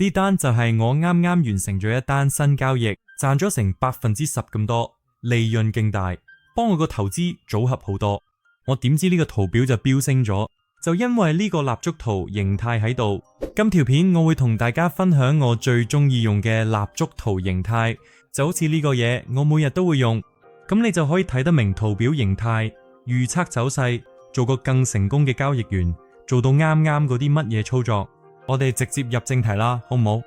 呢單就係我啱啱完成咗一單新交易，賺咗成10%咁多，利潤勁大，幫我個投資組合好多。我點知呢個圖表就飆升咗，就因為呢個蠟燭圖形態喺度。今條片我會同大家分享我最中意用嘅蠟燭圖形態，就好似呢個嘢，我每日都會用，咁你就可以睇得明圖表形態，預測走勢，做個更成功嘅交易員，做到啱啱嗰啲乜嘢操作。我哋直接入正題啦，好唔好？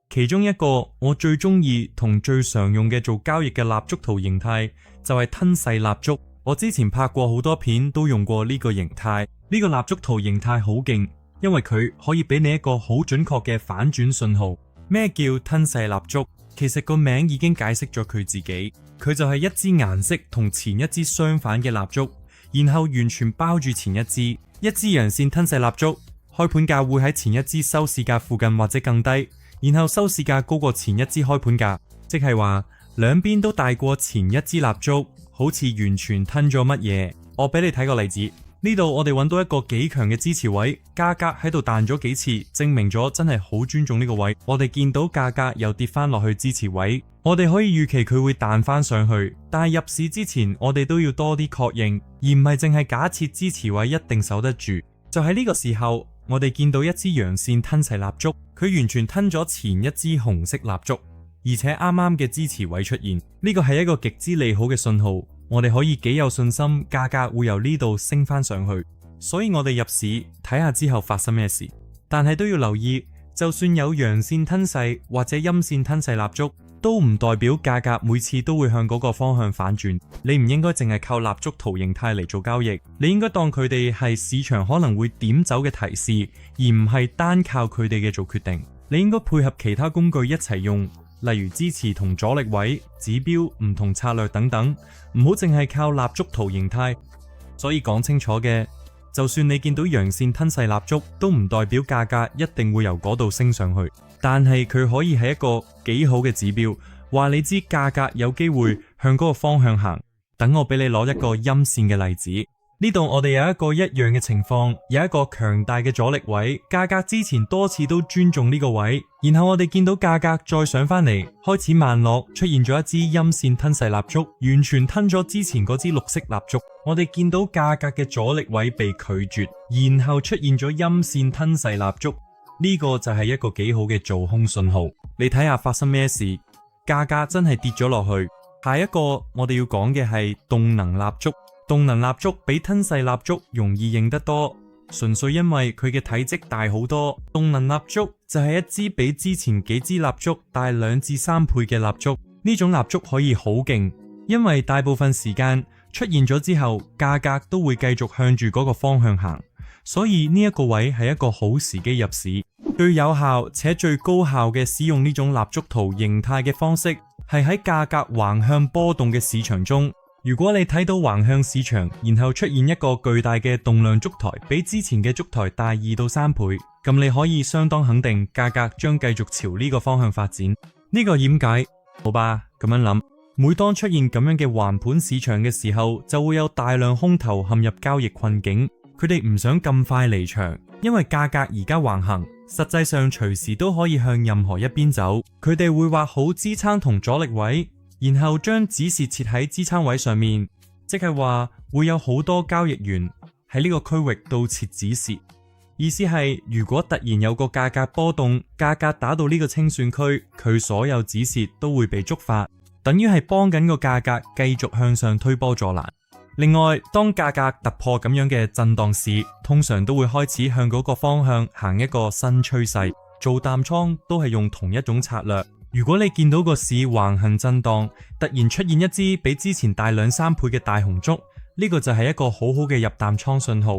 其中一個我最中意同最常用嘅做交易嘅蠟燭圖形態就係吞噬蠟燭。我之前拍過好多片都用過呢個形態。呢個蠟燭圖形態好勁，因為佢可以俾你一個好準確嘅反轉信號。咩叫吞噬蠟燭？其實個名已經解釋咗佢自己，佢就係一支顏色同前一支相反嘅蠟燭，然後完全包住前一支。一支陽線吞噬蠟燭，開盤價會喺前一支收市價附近或者更低，然後收市價高過前一支開盤價，即係話兩邊都大過前一支蠟燭，好似完全吞咗乜嘢。我俾你睇個例子，呢度我哋揾到一個幾強嘅支持位，價格喺度彈咗幾次，證明咗真係好尊重呢個位。我哋見到價格又跌翻落去支持位，我哋可以預期佢會彈翻上去，但係入市之前我哋都要多啲確認，而唔係淨係假設支持位一定守得住。就喺呢個時候，我哋見到一支陽線吞噬蠟燭，佢完全吞咗前一支紅色蠟燭，而且啱啱嘅支持位出現，呢個係一個極之利好嘅信號。我哋可以幾有信心價格會由呢度升翻上去，所以我哋入市睇下之後發生咩事。但係都要留意，就算有陽線吞噬或者陰線吞噬蠟燭，都唔代表價格每次都會向嗰個方向反轉。你唔應該淨係靠蠟燭圖形態嚟做交易，你應該當佢哋係市場可能會點走嘅提示，而唔係單靠佢哋嘅做決定。你應該配合其他工具一齊用，例如支持同阻力位、指標、唔同策略等等，唔好淨係靠蠟燭圖形態。所以講清楚嘅，就算你見到陽線吞噬蠟燭，都唔代表價格一定會由嗰度升上去，但係佢可以係一個幾好嘅指標，話你知價格有機會向嗰個方向行。等我俾你攞一個陰線嘅例子。呢度我哋有一個一樣嘅情況，有一個強大嘅阻力位，價格之前多次都尊重呢個位，然後我哋見到價格再上翻嚟，開始慢落，出現咗一支陰線吞噬蠟燭，完全吞咗之前嗰支綠色蠟燭。我哋見到價格嘅阻力位被拒絕，然後出現咗陰線吞噬蠟燭，呢個就係一個幾好嘅做空信號。你睇下發生咩事，價格真係跌咗落去。下一個我哋要講嘅係動能蠟燭。動能蠟燭比吞噬蠟燭容易認得多，純粹因為佢嘅體積大好多。動能蠟燭就係一支比之前幾支蠟燭大2至3倍嘅蠟燭。呢種蠟燭可以好勁，因為大部分時間出現咗之後，價格都會繼續向住嗰個方向行，所以呢一個位係一個好時機入市。最有效且最高效嘅使用呢種蠟燭圖形態嘅方式，係喺價格橫向波動嘅市場中。如果你睇到橫向市場，然後出現一個巨大嘅動量燭台，比之前嘅燭台大2到3倍，咁你可以相當肯定價格將繼續朝呢個方向發展。呢個點解？好吧，咁樣諗，每當出現咁樣嘅橫盤市場嘅時候，就會有大量空頭陷入交易困境，佢哋唔想咁快離場，因為價格而家橫行，實際上隨時都可以向任何一邊走。佢哋會畫好支撐同阻力位，然後將止蝕設喺支撐位上面，即係話會有好多交易員喺呢個區域度設止蝕。意思係如果突然有個價格波動，價格打到呢個清算區，佢所有止蝕都會被觸發，等於係幫緊個價格繼續向上推波助瀾。另外，當價格突破咁樣嘅震盪市，通常都會開始向嗰個方向行一個新趨勢。做淡倉都係用同一種策略。如果你見到個市橫行震盪，突然出現一支比之前大2、3倍嘅大紅燭，呢個就係一個好好嘅入淡倉信號，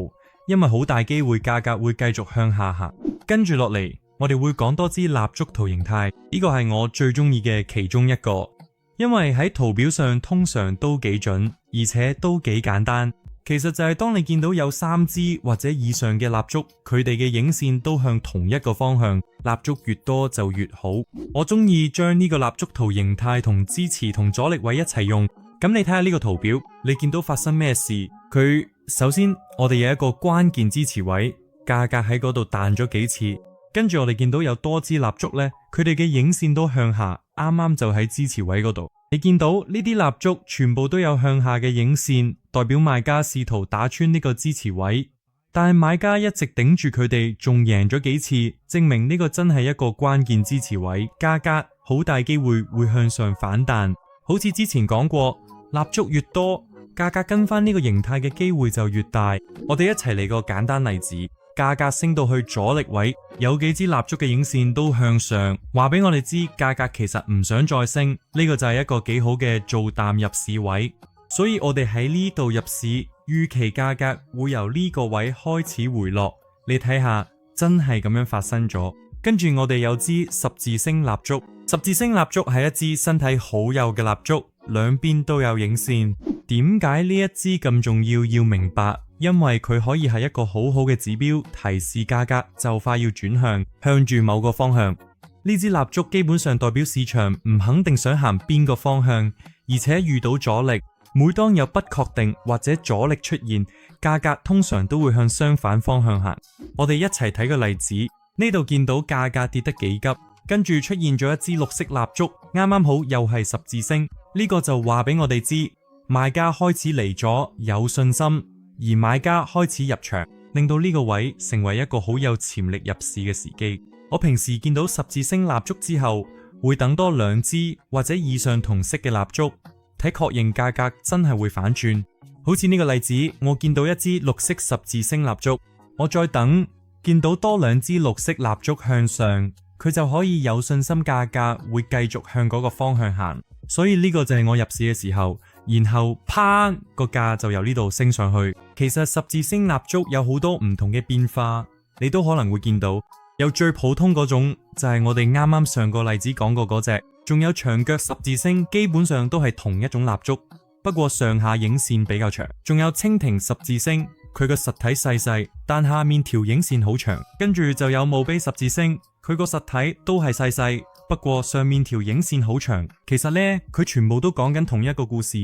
因為好大機會價格會繼續向下行。跟住落嚟，我哋會講多支蠟燭圖形態，呢個係我最中意嘅其中一個，因為喺圖表上通常都幾準，而且都幾簡單。其實就係當你見到有3支或者以上嘅蠟燭，佢哋嘅影線都向同一個方向，蠟燭越多就越好。我中意將呢個蠟燭圖形態同支持同阻力位一齊用。咁你睇下呢個圖表，你見到發生咩事？佢首先我哋有一個關鍵支持位，價格喺嗰度彈咗幾次，跟住我哋見到有多支蠟燭呢，佢哋嘅影線都向下，啱啱就喺支持位嗰度。你見到呢啲蠟燭全部都有向下嘅影線，代表賣家試圖打穿呢個支持位，但係買家一直頂住佢哋，仲贏咗幾次，證明呢個真係一個關鍵支持位，價格好大機會會向上反彈。好似之前講過，蠟燭越多，價格跟翻呢個形態嘅機會就越大。我哋一齊嚟個簡單例子。價格升到去阻力位，有幾支蠟燭嘅影線都向上，話俾我哋知價格其實唔想再升，呢個就係一個幾好嘅做淡入市位。所以我哋喺呢度入市，預期價格會由呢個位開始回落。你睇下，真係咁樣發生咗。跟住我哋有支十字星蠟燭，十字星蠟燭係一支身體好幼嘅蠟燭，兩邊都有影線。點解呢一支咁重要？要明白。因為佢可以係一個好好嘅指標，提示價格就快要轉向住某個方向。呢支蠟燭基本上代表市場唔肯定想行邊個方向，而且遇到阻力。每當有不確定或者阻力出現，價格通常都會向相反方向行。我哋一齊睇個例子，呢度見到價格跌得幾急，跟住出現咗一支綠色蠟燭，啱啱好又係十字星。呢個就話俾我哋知，賣家開始嚟咗，有信心。而買家開始入場，令到呢個位成為一個好有潛力入市嘅時機。我平時見到十字星蠟燭之後，會等多兩支或者以上同色嘅蠟燭，睇確認價格真係會反轉。好似呢個例子，我見到一支綠色十字星蠟燭，我再等，見到多兩支綠色蠟燭向上，佢就可以有信心價格會繼續向嗰個方向行。所以呢個就係我入市嘅時候。然後啪，個價就由呢度升上去。其實十字星蠟燭有好多唔同嘅變化，你都可能會見到。有最普通嗰種，就係我哋啱啱上個例子講過嗰隻，仲有長腳十字星，基本上都係同一種蠟燭，不過上下影線比較長。仲有蜻蜓十字星，佢個實體細細，但下面條影線好長。跟住就有墓碑十字星，佢個實體都係細細，不過上面條影線好長。其實呢，佢全部都講緊同一個故事，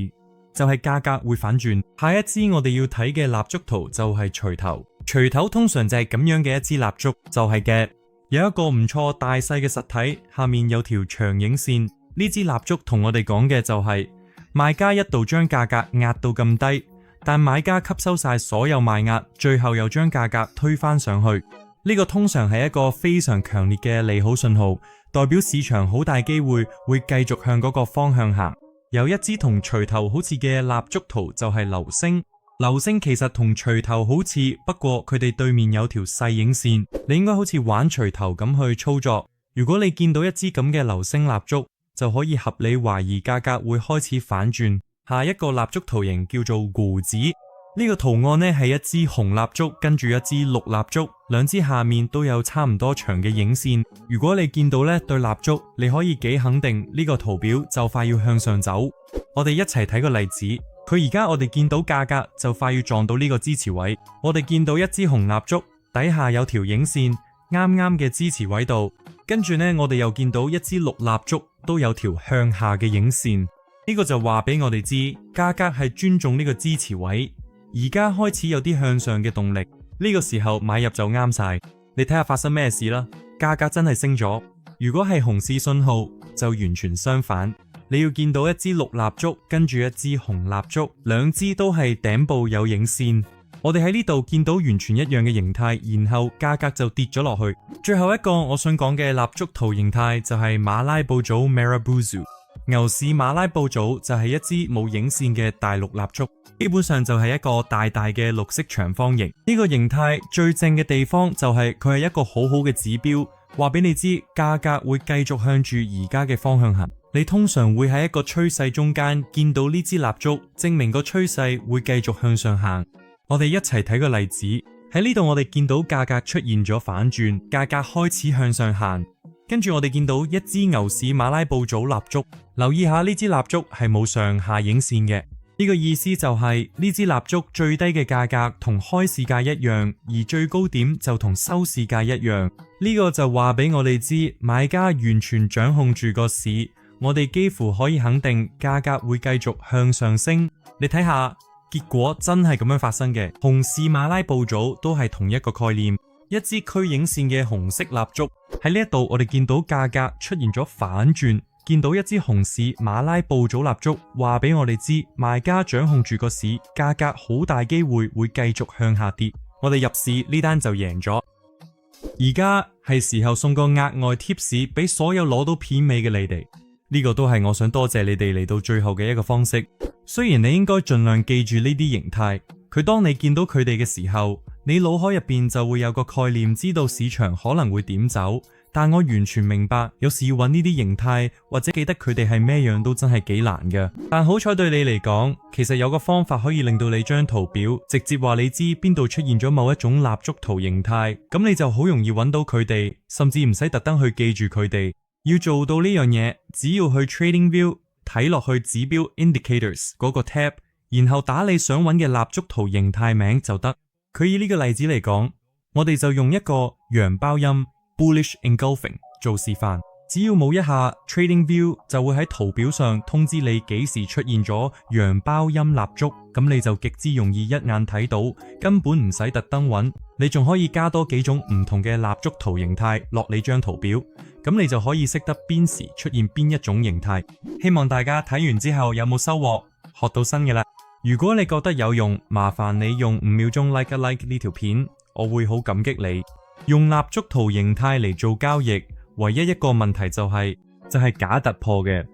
就係價格會反轉。下一支我哋要睇嘅蠟燭圖就係錘頭。錘頭通常就係咁樣嘅一支蠟燭，就係嘅，有一個唔錯大細嘅實體，下面有條長影線。呢支蠟燭同我哋講嘅就係賣家一度將價格壓到咁低，但買家吸收晒所有賣壓，最後又將價格推返上去。呢個通常係一個非常強烈嘅利好信號，代表市場好大機會會繼續向嗰個方向行。有一支同錘頭好似嘅蠟燭圖就係流星。流星其實同錘頭好似，不過佢哋對面有條細影線，你應該好似玩錘頭咁去操作。如果你見到一支咁嘅流星蠟燭，就可以合理懷疑價格會開始反轉。下一個蠟燭圖形叫做鬍子。呢個圖案呢係一支紅蠟燭跟住一支綠蠟燭，兩支下面都有差唔多長嘅影線。如果你見到呢對蠟燭，你可以幾肯定呢個圖表就快要向上走。我哋一齊睇個例子，佢而家我哋見到價格就快要撞到呢個支持位。我哋見到一支紅蠟燭底下有條影線，啱啱嘅支持位度。跟住呢，我哋又見到一支綠蠟燭都有條向下嘅影線。呢個就話俾我哋知，價格係尊重呢個支持位。而家開始有啲向上嘅動力，呢個時候買入就啱晒。你睇下發生咩事啦，價格真係升咗。如果係熊市信號，就完全相反。你要見到一支綠蠟燭跟住一支紅蠟燭，兩支都係頂部有影線。我哋喺呢度見到完全一樣嘅形態，然後價格就跌咗落去。最後一個我想講嘅蠟燭圖形態就係馬拉布組 Marabout。牛市馬拉布組就係一支冇影線嘅大綠蠟燭，基本上就係一個大大嘅綠色長方形。呢個形態最正嘅地方就係佢係一個好好嘅指標，話俾你知價格會繼續向住而家嘅方向行。你通常會喺一個趨勢中間見到呢支蠟燭，證明個趨勢會繼續向上行。我哋一齊睇個例子，喺呢度我哋見到價格出現咗反轉，價格開始向上行。跟住我哋見到一支牛市馬拉布組蠟燭，留意下呢支蠟燭係冇上下影線嘅。呢個意思就係呢支蠟燭最低嘅價格同開市價一樣，而最高點就同收市價一樣。呢個就話俾我哋知，買家完全掌控住個市，我哋幾乎可以肯定價格會繼續向上升。你睇下，結果真係咁樣發生嘅。熊市馬拉布組都係同一個概念。一支區影線嘅紅色蠟燭。喺呢一度，我哋見到價格出現咗反轉，見到一支熊市馬拉布組蠟燭，話俾我哋知賣家掌控住個市，價格好大機會會繼續向下跌。我哋入市呢單就贏咗。而家係時候送個額外貼士俾所有攞到片尾嘅你哋，呢個都係我想多謝你哋嚟到最後嘅一個方式。雖然你應該盡量記住呢啲形態，佢當你見到佢哋嘅時候，你腦海入邊就會有個概念，知道市場可能會點走。但我完全明白，有時要揾呢啲形態或者記得佢哋係咩樣都真係幾難嘅。但好彩對你嚟講，其實有個方法可以令到你張圖表直接話你知邊度出現咗某一種蠟燭圖形態，咁你就好容易揾到佢哋，甚至唔使特登去記住佢哋。要做到呢樣嘢，只要去 TradingView 睇落去指標 Indicators 嗰個 tab， 然後打你想揾嘅蠟燭圖形態名就得。佢以呢個例子嚟講，我哋就用一個陽包音 Bullish Engulfing 做示範。只要冇一下 TradingView 就會喺圖表上通知你幾時出現咗陽包音蠟燭，咁你就極之容易一眼睇到，根本唔使特登揾。你仲可以加多幾種唔同嘅蠟燭圖形態落你張圖表，咁你就可以識得邊時出現邊一種形態。希望大家睇完之後有冇收穫，學到新嘅啦。如果你覺得有用，麻煩你用5秒鐘 like 一 like 呢條片，我會好感激你。用蠟燭圖形態嚟做交易，唯一一個問題就係假突破嘅。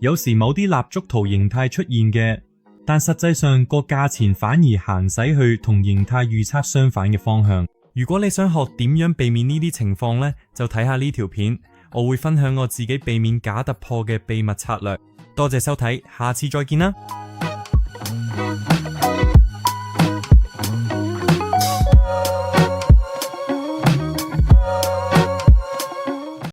有時某啲蠟燭圖形態出現嘅，但實際上個價錢反而行使去同形態預測相反嘅方向。如果你想學點樣避免呢啲情況呢，就睇下呢條片，我會分享我自己避免假突破嘅秘密策略。多謝收睇，下次再見啦。